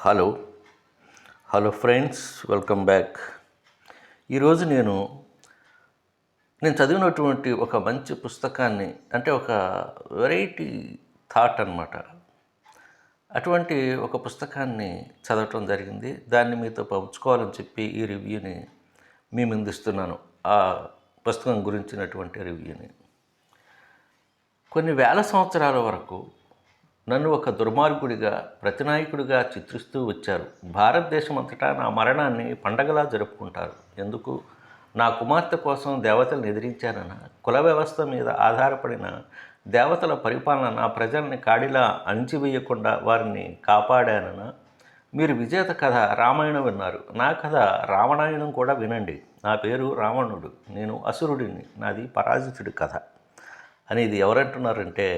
Hello hello friends, welcome back. ఈరోజు నేను చదివినటువంటి ఒక మంచి పుస్తకాన్ని, అంటే ఒక వెరైటీ థాట్ అన్నమాట. అటువంటి ఒక పుస్తకాన్ని చదవటం జరిగింది. దాన్ని మీతో పంచుకోవాలని చెప్పి ఈ రివ్యూని మీ ముందిస్తున్నాను. ఆ పుస్తకం గురించినటువంటి రివ్యూని. కొన్ని వేల సంవత్సరాల వరకు నన్ను ఒక దుర్మార్గుడిగా, ప్రతినాయకుడిగా చిత్రిస్తూ వచ్చారు. భారతదేశం అంతటా నా మరణాన్ని పండగలా జరుపుకుంటారు. ఎందుకు? నా కుమార్తె కోసం దేవతలను ఎదిరించానన్న, కుల వ్యవస్థ మీద ఆధారపడిన దేవతల పరిపాలన నా ప్రజల్ని కాడిలా అణిచివేయకుండా వారిని కాపాడానన్న. మీరు విజేత కథ రామాయణం విన్నారు. నా కథ రావణాయణం కూడా వినండి. నా పేరు రావణుడు, నేను అసురుడిని, నాది పరాజితుడి కథ అనేది ఎవరంటున్నారంటే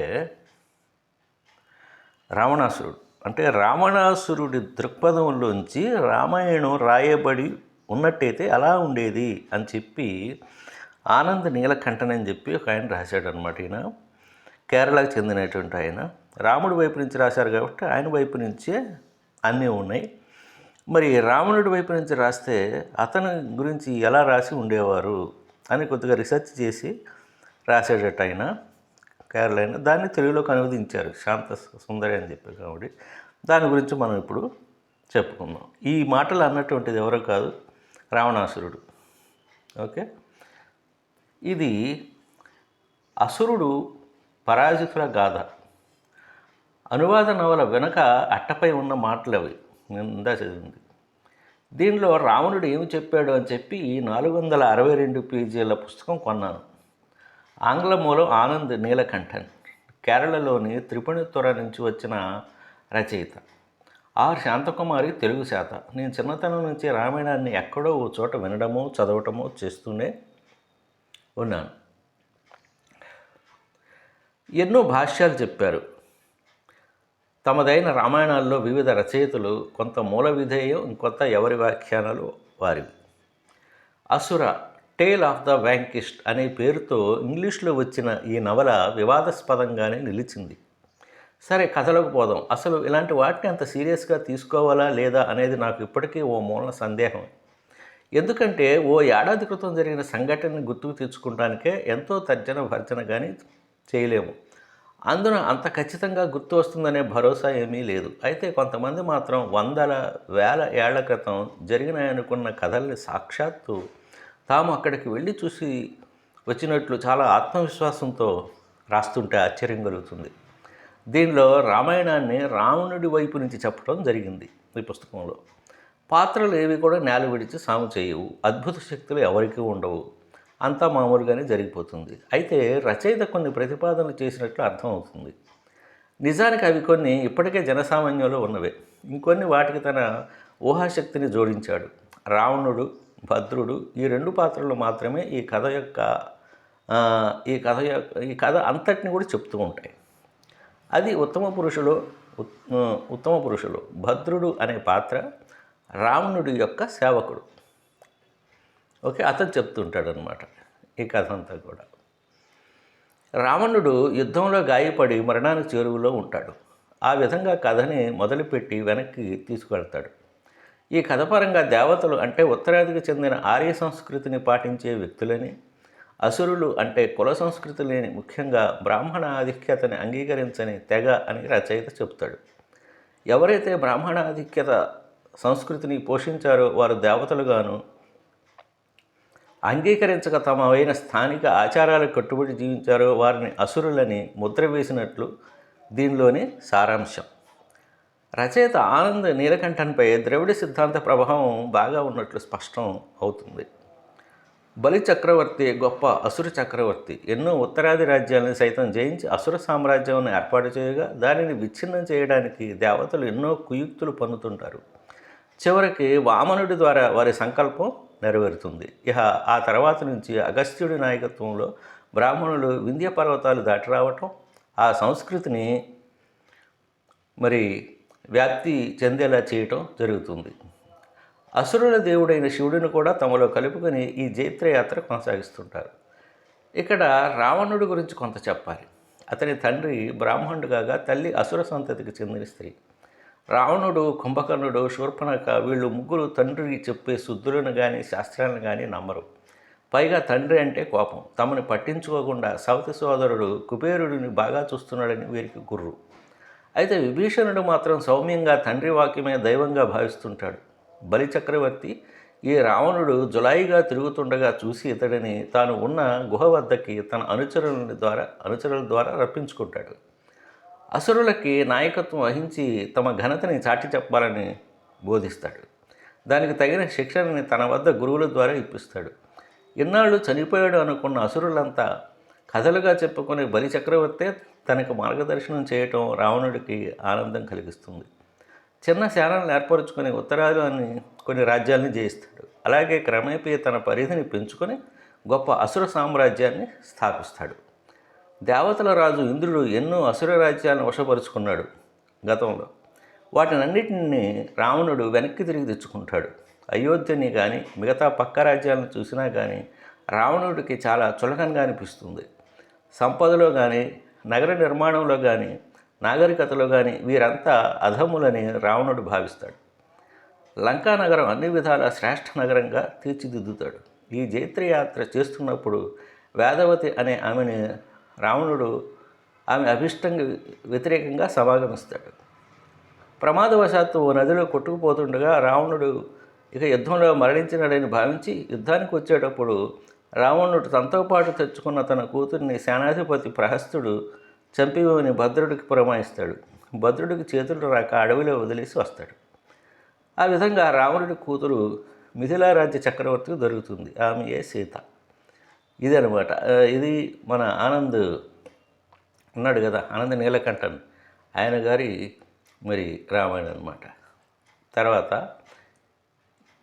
రావణాసురుడు. అంటే రావణాసురుడి దృక్పథంలోంచి రామాయణం రాయబడి ఉన్నట్టయితే అలా ఉండేది అని చెప్పి ఆనంద్ నీలకంఠన్ అని చెప్పి ఒక ఆయన రాశాడు అనమాట. ఈయన కేరళకు చెందినటువంటి ఆయన. రాముడి వైపు నుంచి రాశారు కాబట్టి ఆయన వైపు నుంచే అన్నీ ఉన్నాయి. మరి రావణుడి వైపు నుంచి రాస్తే అతని గురించి ఎలా రాసి ఉండేవారు అని కొద్దిగా రీసెర్చ్ చేసి రాశాడట ఆయన, కేరళ అయినా. దాన్ని తెలుగులోకి అనువదించారు శాంత సుందరి అని చెప్పి. కాబట్టి దాని గురించి మనం ఇప్పుడు చెప్పుకుందాం. ఈ మాటలు అన్నటువంటిది ఎవరో కాదు, రావణాసురుడు. ఓకే, ఇది అసురుడు పరాజితుల గాథ. అనువాద నవల వెనక అట్టపై ఉన్న మాటలు అవి నేను ఇందా చదివింది. దీనిలో రావణుడు ఏమి చెప్పాడు అని చెప్పి 462 పేజీల పుస్తకం కొన్నాను. ఆంగ్ల మూలం ఆనంద్ నీలకంఠన్, కేరళలోని త్రిపుణితుర నుంచి వచ్చిన రచయిత. ఆర్ శాంతకుమారి తెలుగు శాత. నేను చిన్నతనం నుంచి రామాయణాన్ని ఎక్కడో ఓ చోట వినడమో చదవటమో చేస్తూనే ఉన్నాను. ఎన్నో భాష్యాలు చెప్పారు. తమదైన రామాయణాల్లో వివిధ రచయితలు కొంత మూల విధేయం, ఇంకొంత ఎవరి వ్యాఖ్యానాలు వారివి. అసుర టేల్ ఆఫ్ ద వ్యాంకిష్డ్ అనే పేరుతో ఇంగ్లీష్లో వచ్చిన ఈ నవల వివాదాస్పదంగానే నిలిచింది. సరే, కథలోకి పోదాం. అసలు ఇలాంటి వాటిని అంత సీరియస్గా తీసుకోవాలా లేదా అనేది నాకు ఇప్పటికీ ఓ మూలన సందేహం. ఎందుకంటే ఓ ఏడాది క్రితం జరిగిన సంఘటనని గుర్తుకు తెచ్చుకోవడానికే ఎంతో తర్జన భర్జన కానీ చేయలేము. అందున అంత ఖచ్చితంగా గుర్తు వస్తుందనే భరోసా ఏమీ లేదు. అయితే కొంతమంది మాత్రం వందల వేల ఏళ్ల క్రితం జరిగినాయనుకున్న కథల్ని సాక్షాత్తు తాము అక్కడికి వెళ్ళి చూసి వచ్చినట్లు చాలా ఆత్మవిశ్వాసంతో రాస్తుంటే ఆశ్చర్యం కలుగుతుంది. దీనిలో రామాయణాన్ని రావణుడి వైపు నుంచి చెప్పడం జరిగింది. ఈ పుస్తకంలో పాత్రలు ఏవి కూడా నేల విడిచి సాము చేయవు, అద్భుత శక్తులు ఎవరికీ ఉండవు, అంతా మామూలుగానే జరిగిపోతుంది. అయితే రచయిత కొన్ని ప్రతిపాదనలు చేసినట్లు అర్థమవుతుంది. నిజానికి అవి కొన్ని ఇప్పటికే జనసామాన్యంలో ఉన్నవే, ఇంకొన్ని వాటికి తన ఊహాశక్తిని జోడించాడు. రావణుడు, భద్రుడు ఈ రెండు పాత్రలు మాత్రమే ఈ కథ అంతటిని కూడా చెప్తూ ఉంటాయి. అది ఉత్తమ పురుషులు. భద్రుడు అనే పాత్ర రావణుడి యొక్క సేవకుడు. ఓకే, అతను చెప్తుంటాడు అనమాట ఈ కథ అంతా కూడా. రావణుడు యుద్ధంలో గాయపడి మరణానికి చేరువలో ఉంటాడు. ఆ విధంగా కథని మొదలుపెట్టి వెనక్కి తీసుకువెళ్తాడు. ఈ కథపరంగా దేవతలు అంటే ఉత్తరాదికి చెందిన ఆర్య సంస్కృతిని పాటించే వ్యక్తులని, అసురులు అంటే కుల సంస్కృతి లేని, ముఖ్యంగా బ్రాహ్మణ ఆధిక్యతని అంగీకరించని తెగ అని రచయిత చెప్తాడు. ఎవరైతే బ్రాహ్మణ ఆధిక్యత సంస్కృతిని పోషించారో వారు దేవతలుగాను, అంగీకరించక తమవైన స్థానిక ఆచారాలకు కట్టుబడి జీవించారో వారిని అసురులని ముద్ర వేసినట్లు దీనిలోని సారాంశం. రచయిత ఆనంద్ నీలకంఠన్పై ద్రవిడ సిద్ధాంత ప్రభావం బాగా ఉన్నట్లు స్పష్టం అవుతుంది. బలి చక్రవర్తి గొప్ప అసుర చక్రవర్తి. ఎన్నో ఉత్తరాది రాజ్యాలను సైతం జయించి అసుర సామ్రాజ్యాన్ని ఏర్పాటు చేయగా దానిని విచ్ఛిన్నం చేయడానికి దేవతలు ఎన్నో కుయుక్తులు పన్నుతుంటారు. చివరికి వామనుడి ద్వారా వారి సంకల్పం నెరవేరుతుంది. ఇక ఆ తర్వాత నుంచి అగస్త్యుడి నాయకత్వంలో బ్రాహ్మణులు వింధ్య పర్వతాలు దాటి రావటం, ఆ సంస్కృతిని మరి వ్యాప్తి చెందేలా చేయటం జరుగుతుంది. అసురుల దేవుడైన శివుడిని కూడా తమలో కలుపుకొని ఈ జైత్రయాత్ర కొనసాగిస్తుంటారు. ఇక్కడ రావణుడి గురించి కొంత చెప్పాలి. అతని తండ్రి బ్రాహ్మణుడు కాగా తల్లి అసుర సంతతికి చెందిన స్త్రీ. రావణుడు, కుంభకర్ణుడు, శూర్పణఖ వీళ్ళు ముగ్గురు తండ్రి చెప్పే శుద్ధులను కానీ శాస్త్రాలను కానీ నమ్మరు. పైగా తండ్రి అంటే కోపం. తమని పట్టించుకోకుండా సవతి సోదరుడు కుబేరుడిని బాగా చూస్తున్నాడని వీరికి గుర్రు. అయితే విభీషణుడు మాత్రం సౌమ్యంగా తండ్రి వాక్యమే దైవంగా భావిస్తుంటాడు. బలిచక్రవర్తి ఈ రావణుడు జులాయిగా తిరుగుతుండగా చూసి ఇతడిని తాను ఉన్న గుహ వద్దకి తన అనుచరుల ద్వారా రప్పించుకుంటాడు. అసురులకి నాయకత్వం వహించి తమ ఘనతని చాటి చెప్పాలని బోధిస్తాడు. దానికి తగిన శిక్షణని తన వద్ద గురువుల ద్వారా ఇప్పిస్తాడు. ఇన్నాళ్ళు చనిపోయాడు అనుకున్న అసురులంతా కథలుగా చెప్పుకునే బలిచక్రవర్తే తనకు మార్గదర్శనం చేయటం రావణుడికి ఆనందం కలిగిస్తుంది. చిన్న సేనలను ఏర్పరచుకుని ఉత్తరాదిలోని కొన్ని రాజ్యాలను జయిస్తాడు. అలాగే క్రమేపీ తన పరిధిని పెంచుకొని గొప్ప అసుర సామ్రాజ్యాన్ని స్థాపిస్తాడు. దేవతల రాజు ఇంద్రుడు ఎన్నో అసుర రాజ్యాలను వశపరుచుకున్నాడు గతంలో. వాటినన్నిటిని రావణుడు వెనక్కి తిరిగి తెచ్చుకుంటాడు. అయోధ్యని కానీ మిగతా పక్క రాజ్యాలను చూసినా కానీ రావణుడికి చాలా చులకనగా అనిపిస్తుంది. సంపదలో కానీ నగర నిర్మాణంలో కానీ నాగరికతలో కానీ వీరంతా అధములని రావణుడు భావిస్తాడు. లంకా నగరం అన్ని విధాల శ్రేష్ఠ నగరంగా తీర్చిదిద్దుతాడు. ఈ జైత్రయాత్ర చేస్తున్నప్పుడు వేదవతి అనే ఆమెని రావణుడు ఆమె అభిష్టంగా వ్యతిరేకంగా సమాగమిస్తాడు. ప్రమాదవశాత్తు ఓ నదిలో కొట్టుకుపోతుండగా రావణుడు ఇక యుద్ధంలో మరణించినాడని భావించి యుద్ధానికి వచ్చేటప్పుడు రావణుడు తనతో పాటు తెచ్చుకున్న తన కూతుర్ని సేనాధిపతి ప్రహస్తుడు చంపివేమని భద్రుడికి పురమాయిస్తాడు. భద్రుడికి చేతులు రాక అడవిలో వదిలేసి వస్తాడు. ఆ విధంగా రావణుడి కూతురు మిథిలా రాజ్య చక్రవర్తికి దొరుకుతుంది. ఆమెయే సీత. ఇదనమాట. ఇది మన ఆనంద్ ఉన్నాడు కదా, ఆనంద నీలకంఠన్, ఆయన గారి మరి రామాయణం అనమాట. తర్వాత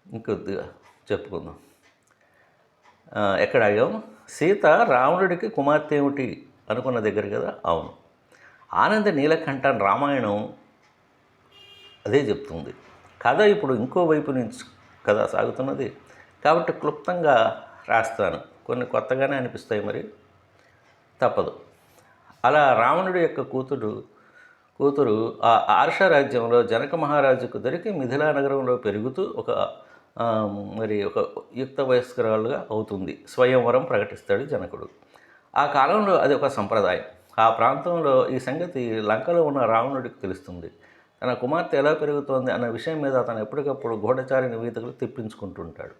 ఇంకొద్దిగా చెప్పుకుందాం. ఎక్కడ ఆగాం? సీత రావణుడికి కుమార్తె ఏమిటి అనుకున్న దగ్గర కదా. అవును, ఆనంద నీలకంఠన్ రామాయణం అదే చెప్తుంది. కథ ఇప్పుడు ఇంకో వైపు నుంచి కథ సాగుతున్నది కాబట్టి క్లుప్తంగా రాస్తాను. కొన్ని కొత్తగానే అనిపిస్తాయి, మరి తప్పదు. అలా రావణుడి యొక్క కూతురు ఆ ఆర్ష రాజ్యంలో జనక మహారాజుకు దొరికి మిథిలా నగరంలో పెరుగుతూ ఒక యుక్త వయస్కరాలుగా అవుతుంది. స్వయంవరం ప్రకటిస్తాడు జనకుడు. ఆ కాలంలో అది ఒక సంప్రదాయం. ఆ ప్రాంతంలో ఈ సంగతి లంకలో ఉన్న రావణుడికి తెలుస్తుంది. తన కుమార్తె ఎలా పెరుగుతోంది అన్న విషయం మీద అతను ఎప్పటికప్పుడు గూఢచారి నివేదికలు తెప్పించుకుంటుంటాడు.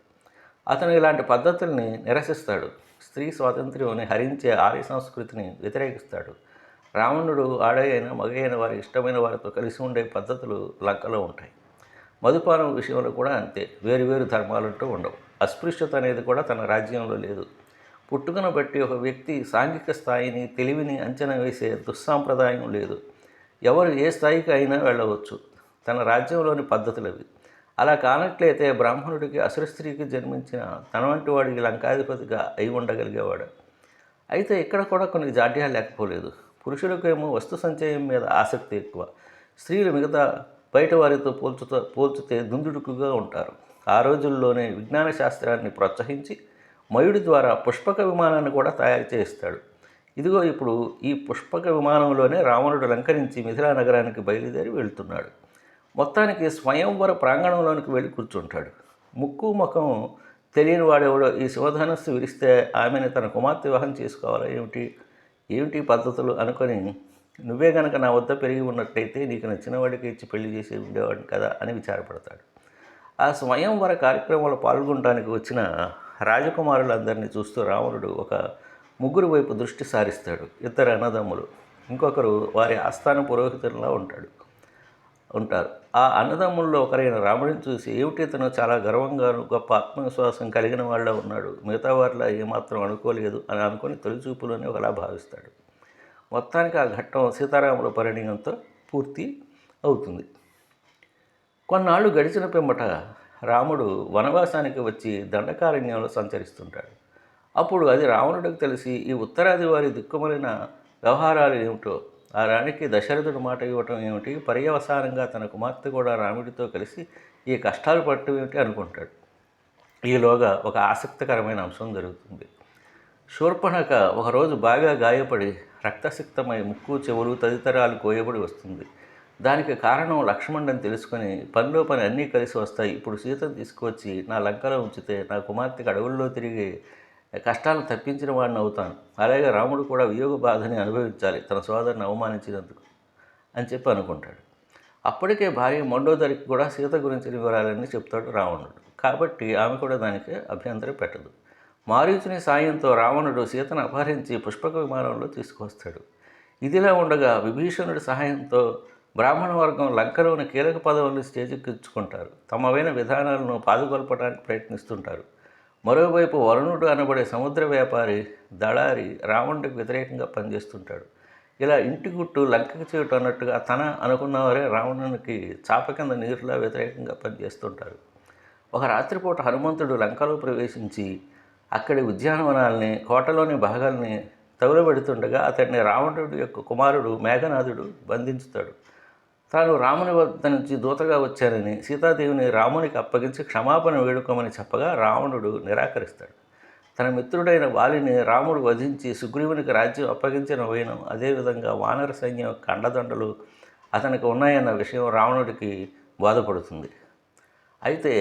అతను ఇలాంటి పద్ధతుల్ని నిరసిస్తాడు. స్త్రీ స్వాతంత్ర్యాన్ని హరించే ఆర్య సంస్కృతిని వ్యతిరేకిస్తాడు. రావణుడు ఆడైన మగైన వారి ఇష్టమైన వారితో కలిసి ఉండే పద్ధతులు లంకలో ఉంటాయి. మధుపానం విషయంలో కూడా అంతే. వేరు ధర్మాలంటూ ఉండవు. అస్పృశ్యత అనేది కూడా తన రాజ్యంలో లేదు. పుట్టుకను బట్టి ఒక వ్యక్తి సాంఘిక స్థాయిని తెలివిని అంచనా వేసే దుస్సాంప్రదాయం లేదు. ఎవరు ఏ స్థాయికి అయినా వెళ్ళవచ్చు. తన రాజ్యంలోని పద్ధతులు అవి. అలా కానట్లయితే బ్రాహ్మణుడికి అసుర స్త్రీకి జన్మించిన తన వంటి వాడికి లంకాధిపతిగా అయి ఉండగలిగేవాడు. అయితే ఇక్కడ కూడా కొన్ని జాడ్యాలు లేకపోలేదు. పురుషులకేమో వస్తు సంచయం మీద ఆసక్తి ఎక్కువ. స్త్రీలు మిగతా బయట వారితో పోల్చితే దుందుడుకుగా ఉంటారు. ఆ రోజుల్లోనే విజ్ఞాన శాస్త్రాన్ని ప్రోత్సహించి మయుడి ద్వారా పుష్పక విమానాన్ని కూడా తయారు చేయిస్తాడు. ఇదిగో ఇప్పుడు ఈ పుష్పక విమానంలోనే రావణుడు లంక నుంచి మిథిలా నగరానికి బయలుదేరి వెళ్తున్నాడు. మొత్తానికి స్వయంవర ప్రాంగణంలోనికి వెళ్ళి కూర్చుంటాడు. ముక్కు ముఖం తెలియని వాడెవడో ఈ శివధనస్సు విరిస్తే ఆమెను తన కుమార్తె వివాహం చేసుకోవాలా ఏమిటి పద్ధతులు అనుకొని, నువ్వే గనక నా వద్ద పెరిగి ఉన్నట్టయితే నీకు నచ్చిన వాడికి ఇచ్చి పెళ్లి చేసి ఉండేవాడిని కదా అని విచారపడతాడు. ఆ స్వయంవర కార్యక్రమంలో పాల్గొనడానికి వచ్చిన రాజకుమారులందరినీ చూస్తూ రావణుడు ఒక ముగ్గురు వైపు దృష్టి సారిస్తాడు. ఇద్దరు అన్నదమ్ములు, ఇంకొకరు వారి ఆస్థాన పురోహితుల్లా ఉంటారు. ఆ అన్నదమ్ముల్లో ఒకరైన రాముడిని చూసి ఏమిటి ఇతను చాలా గర్వంగాను గొప్ప ఆత్మవిశ్వాసం కలిగిన వాళ్ళ ఉన్నాడు, మిగతా వారిలా ఏమాత్రం అనుకోలేదు అని అనుకుని తొలిచూపులోనే ఒకలా భావిస్తాడు. మొత్తానికి ఆ ఘట్టం సీతారాముల పరిణయంతో పూర్తి అవుతుంది. కొన్నాళ్ళు గడిచిన పిమ్మట రాముడు వనవాసానికి వచ్చి దండకారణ్యంలో సంచరిస్తుంటాడు. అప్పుడు అది రావణుడికి తెలిసి ఈ ఉత్తరాది వారి దిక్కుమలిన వ్యవహారాలు ఏమిటో, ఆ రాణికి దశరథుడు మాట ఇవ్వటం ఏమిటి, పర్యవసానంగా తన కుమార్తె కూడా రాముడితో కలిసి ఈ కష్టాలు పట్టడం ఏమిటి అనుకుంటాడు. ఈలోగా ఒక ఆసక్తికరమైన అంశం జరుగుతుంది. శూర్పణఖ ఒకరోజు బాగా గాయపడి రక్తసిక్తమై ముక్కు చెవులు తదితరాలు కోయబడి వస్తుంది. దానికి కారణం లక్ష్మణుడని తెలుసుకొని పనిలో పని అన్నీ కలిసి వస్తాయి. ఇప్పుడు సీతను తీసుకువచ్చి నా లంకలో ఉంచితే నా కుమార్తెకి అడవుల్లో తిరిగి కష్టాలను తప్పించిన వాడిని అవుతాను. అలాగే రాముడు కూడా వియోగ బాధని అనుభవించాలి తన సోదరుని అవమానించినందుకు అని చెప్పి అనుకుంటాడు. అప్పటికే భార్య మండోదరికి కూడా సీత గురించిన వివరాలన్నీ చెప్తాడు రావణుడు. కాబట్టి ఆమె కూడా దానికి అభ్యంతరం పెట్టదు. మారీచుని సాయంతో రావణుడు సీతను అపహరించి పుష్పక విమానంలో తీసుకువస్తాడు. ఇదిలా ఉండగా విభీషణుడి సహాయంతో బ్రాహ్మణ వర్గం లంకలోని కీలక పదవులను చేజిక్కించుకుంటారు. తమవైన విధానాలను పాదుకొల్పడానికి ప్రయత్నిస్తుంటారు. మరోవైపు వరుణుడు అనబడే సముద్ర వ్యాపారి దళారి రావణుడికి వ్యతిరేకంగా పనిచేస్తుంటాడు. ఇలా ఇంటి గుట్టు లంకకి చేయుట అన్నట్టుగా తన అనుకున్నవారే రావణునికి చాప కింద నీరులా వ్యతిరేకంగా పనిచేస్తుంటారు. ఒక రాత్రిపూట హనుమంతుడు లంకలో ప్రవేశించి అక్కడి ఉద్యానవనాల్ని కోటలోని భాగాల్ని తగులబెడుతుండగా అతడిని రావణుడి యొక్క కుమారుడు మేఘనాథుడు బంధించుతాడు. తాను రాముని వద్ద నుంచి దూతగా వచ్చానని సీతాదేవిని రామునికి అప్పగించి క్షమాపణ వేడుకోమని చెప్పగా రావణుడు నిరాకరిస్తాడు. తన మిత్రుడైన వాలిని రాముడు వధించి సుగ్రీవునికి రాజ్యం అప్పగించిన వైనం, అదేవిధంగా వానర సైన్యం కండదండలు అతనికి ఉన్నాయన్న విషయం రావణుడికి బాధపడుతుంది. అయితే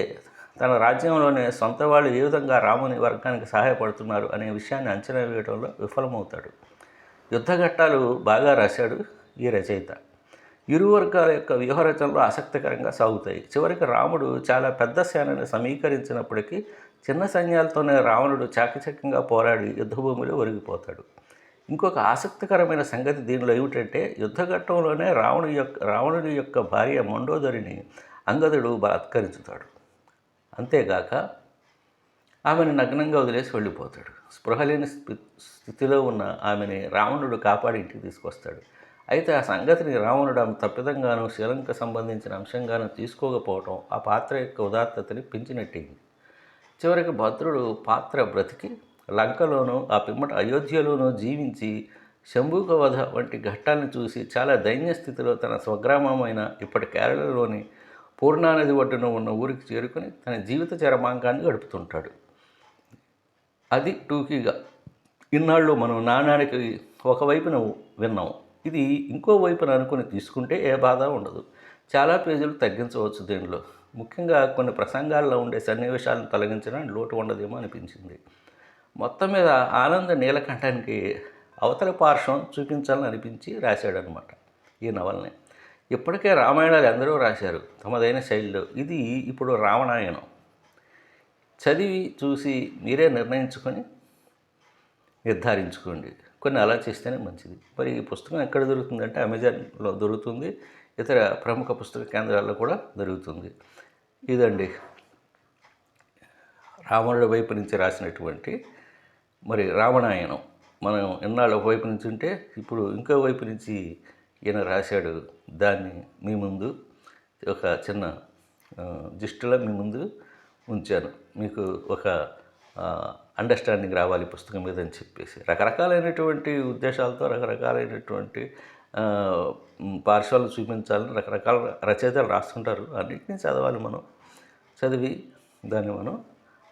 తన రాజ్యంలోనే సొంత వాళ్ళు ఏ విధంగా రాముని వర్గానికి సహాయపడుతున్నారు అనే విషయాన్ని అంచనా వేయడంలో విఫలమవుతాడు. యుద్ధఘట్టాలు బాగా రాశాడు ఈ రచయిత. ఇరు వర్గాల యొక్క వ్యూహరచనలు ఆసక్తికరంగా సాగుతాయి. చివరికి రాముడు చాలా పెద్ద సేనని సమీకరించినప్పటికీ చిన్న సైన్యాలతోనే రావణుడు చాకచక్యంగా పోరాడి యుద్ధభూమిలో ఒరిగిపోతాడు. ఇంకొక ఆసక్తికరమైన సంగతి దీనిలో ఏమిటంటే యుద్ధఘట్టంలోనే రావణుడి యొక్క భార్య మండోదరిని అంగదుడు బలాత్కరించుతాడు. అంతేగాక ఆమెను నగ్నంగా వదిలేసి వెళ్ళిపోతాడు. స్పృహలేని స్థితిలో ఉన్న ఆమెని రావణుడు కాపాడి ఇంటికి తీసుకొస్తాడు. అయితే ఆ సంగతిని రావణుడు ఆమె తప్పిదంగాను శ్రీలంక సంబంధించిన అంశంగాను తీసుకోకపోవటం ఆ పాత్ర యొక్క ఉదాత్తతని పెంచినట్టింది. చివరికి భద్రుడు పాత్ర బ్రతికి లంకలోనూ ఆ పిమ్మట అయోధ్యలోనూ జీవించి శంభూక వధ వంటి ఘట్టాలను చూసి చాలా దైన్య స్థితిలో తన స్వగ్రామమైన ఇప్పటి కేరళలోని పూర్ణానది ఒడ్డున ఉన్న ఊరికి చేరుకుని తన జీవిత చరమాంకాన్ని గడుపుతుంటాడు. అది టూకీగా ఇన్నాళ్ళు మనం నాణానికి ఒకవైపున విన్నాం. ఇది ఇంకో వైపున అనుకుని తీసుకుంటే ఏ బాధ ఉండదు. చాలా పేజీలు తగ్గించవచ్చు దీనిలో. ముఖ్యంగా కొన్ని ప్రసంగాల్లో ఉండే సన్నివేశాలను తొలగించిన లోటు ఉండదేమో అనిపించింది. మొత్తం మీద ఆనంద నీలకంఠానికి అవతల పార్శ్వం చూపించాలని అనిపించి రాశాడనమాట ఈ నవల్ని. ఇప్పటికే రామాయణాలు ఎందరో రాశారు తమదైన శైలిలో. ఇది ఇప్పుడు రావణాయణం. చదివి చూసి మీరే నిర్ణయించుకొని నిర్ధారించుకోండి. కొన్ని అలా చేస్తేనే మంచిది. మరి ఈ పుస్తకం ఎక్కడ దొరుకుతుందంటే అమెజాన్లో దొరుకుతుంది, ఇతర ప్రముఖ పుస్తక కేంద్రాల్లో కూడా దొరుకుతుంది. ఇదండి రావణుడి వైపు నుంచి రాసినటువంటి మరి రావణాయనం. మనం ఎన్నాళ్ళు ఒకవైపు నుంచి ఉంటే ఇప్పుడు ఇంకో వైపు నుంచి ఈయన రాశాడు. దాన్ని మీ ముందు ఒక చిన్న జిస్టులో మీ ముందు ఉంచాను. మీకు ఒక అండర్స్టాండింగ్ రావాలి పుస్తకం మీద అని చెప్పేసి రకరకాలైనటువంటి ఉద్దేశాలతో రకరకాలైనటువంటి పార్శ్వాలు చూపించాలని రకరకాల రచయితలు రాస్తుంటారు. అన్నింటినీ చదవాలి. మనం చదివి దాన్ని మనం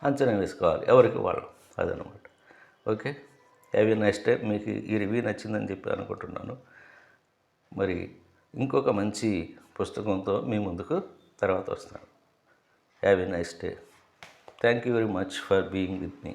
అంచనా వేసుకోవాలి ఎవరికి వాళ్ళు. అదనమాట. Okay, have a nice day. మీకు ఈ రివ్యూ నచ్చిందని చెప్పి అనుకుంటున్నాను. మరి ఇంకొక మంచి పుస్తకంతో మీ ముందుకు తర్వాత వస్తాను. Have a nice day. Thank you very much for being with me.